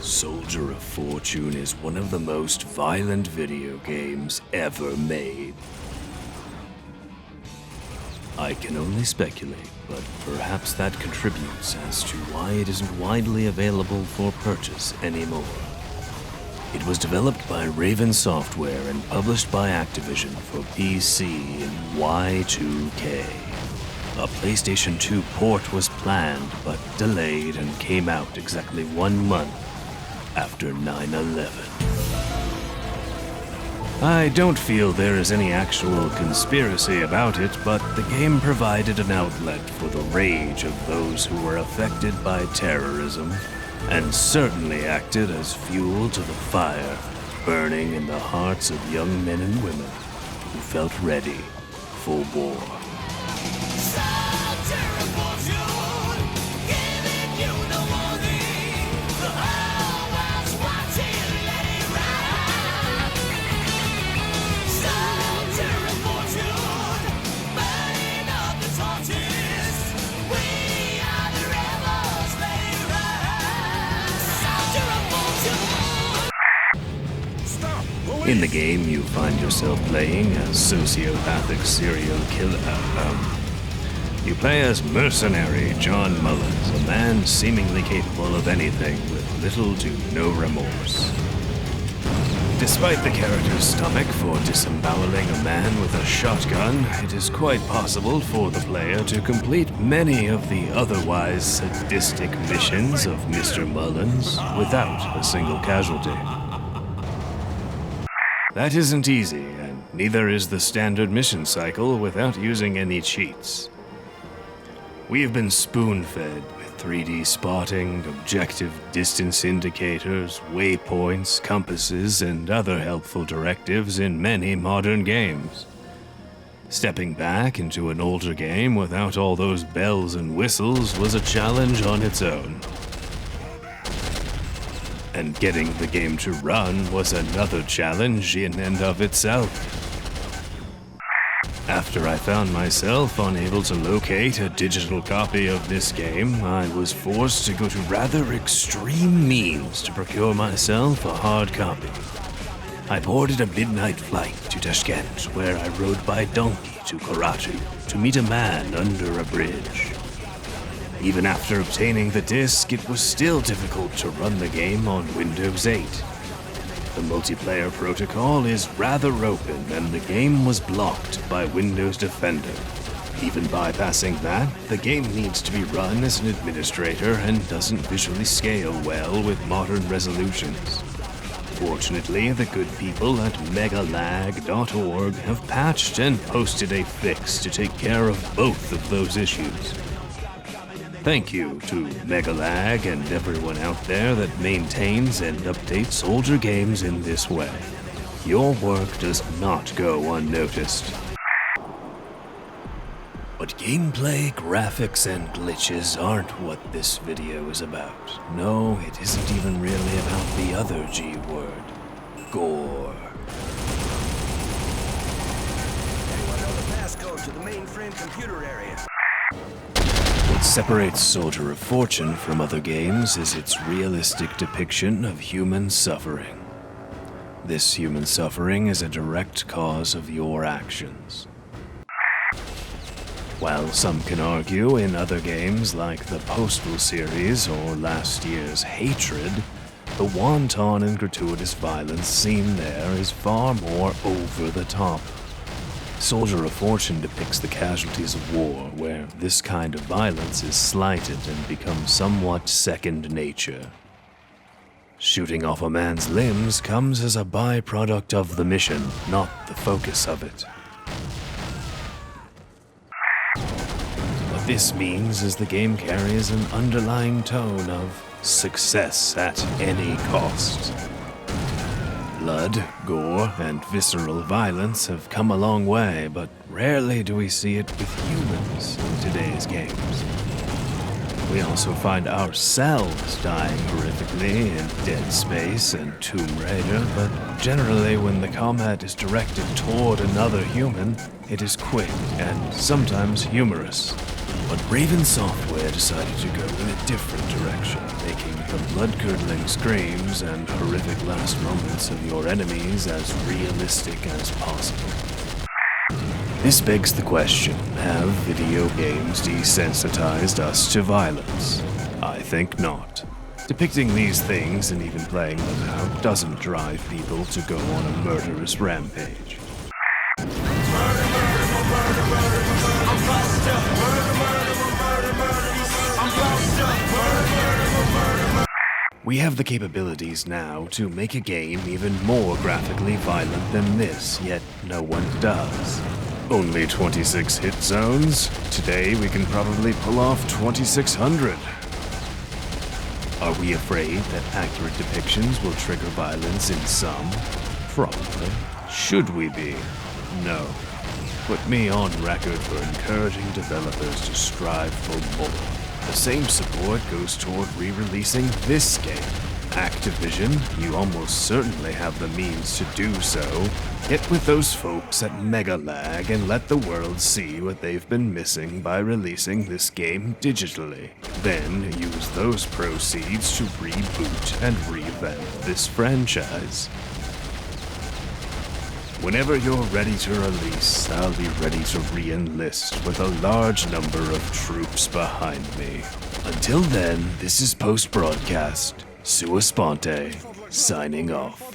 Soldier of Fortune is one of the most violent video games ever made. I can only speculate, but perhaps that contributes as to why it isn't widely available for purchase anymore. It was developed by Raven Software and published by Activision for PC in Y2K. A PlayStation 2 port was planned, but delayed and came out exactly 1 month after 9/11. I don't feel there is any actual conspiracy about it, but the game provided an outlet for the rage of those who were affected by terrorism, and certainly acted as fuel to the fire burning in the hearts of young men and women who felt ready for war. In the game, you find yourself playing as sociopathic serial killer. You play as mercenary John Mullins, a man seemingly capable of anything with little to no remorse. Despite the character's stomach for disemboweling a man with a shotgun, it is quite possible for the player to complete many of the otherwise sadistic missions of Mr. Mullins without a single casualty. That isn't easy, and neither is the standard mission cycle without using any cheats. We have been spoon-fed with 3D spotting, objective distance indicators, waypoints, compasses, and other helpful directives in many modern games. Stepping back into an older game without all those bells and whistles was a challenge on its own. And getting the game to run was another challenge in and of itself. After I found myself unable to locate a digital copy of this game, I was forced to go to rather extreme means to procure myself a hard copy. I boarded a midnight flight to Tashkent, where I rode by donkey to Karatu to meet a man under a bridge. Even after obtaining the disc, it was still difficult to run the game on Windows 8. The multiplayer protocol is rather open, and the game was blocked by Windows Defender. Even bypassing that, the game needs to be run as an administrator and doesn't visually scale well with modern resolutions. Fortunately, the good people at megalag.org have patched and posted a fix to take care of both of those issues. Thank you to Megalag and everyone out there that maintains and updates older games in this way. Your work does not go unnoticed. But gameplay, graphics, and glitches aren't what this video is about. No, it isn't even really about the other G word, gore. Anyone know the passcode to the mainframe computer area? What separates Soldier of Fortune from other games is its realistic depiction of human suffering. This human suffering is a direct cause of your actions. While some can argue in other games like the Postal series or last year's Hatred, the wanton and gratuitous violence seen there is far more over the top. Soldier of Fortune depicts the casualties of war, where this kind of violence is slighted and becomes somewhat second nature. Shooting off a man's limbs comes as a byproduct of the mission, not the focus of it. What this means is the game carries an underlying tone of success at any cost. Blood, gore, and visceral violence have come a long way, but rarely do we see it with humans in today's games. We also find ourselves dying horrifically in Dead Space and Tomb Raider, but generally when the combat is directed toward another human, it is quick and sometimes humorous. But Raven Software decided to go in a different direction, making the blood-curdling screams and horrific last moments of your enemies as realistic as possible. This begs the question, have video games desensitized us to violence? I think not. Depicting these things and even playing them out doesn't drive people to go on a murderous rampage. We have the capabilities now to make a game even more graphically violent than this, yet no one does. Only 26 hit zones? Today we can probably pull off 2,600. Are we afraid that accurate depictions will trigger violence in some? Probably. Should we be? No. Put me on record for encouraging developers to strive for more. The same support goes toward re-releasing this game. Activision, you almost certainly have the means to do so. Get with those folks at Megalag and let the world see what they've been missing by releasing this game digitally. Then use those proceeds to reboot and revamp this franchise. Whenever you're ready to release, I'll be ready to re-enlist with a large number of troops behind me. Until then, this is post-broadcast. Sua Sponte, signing off.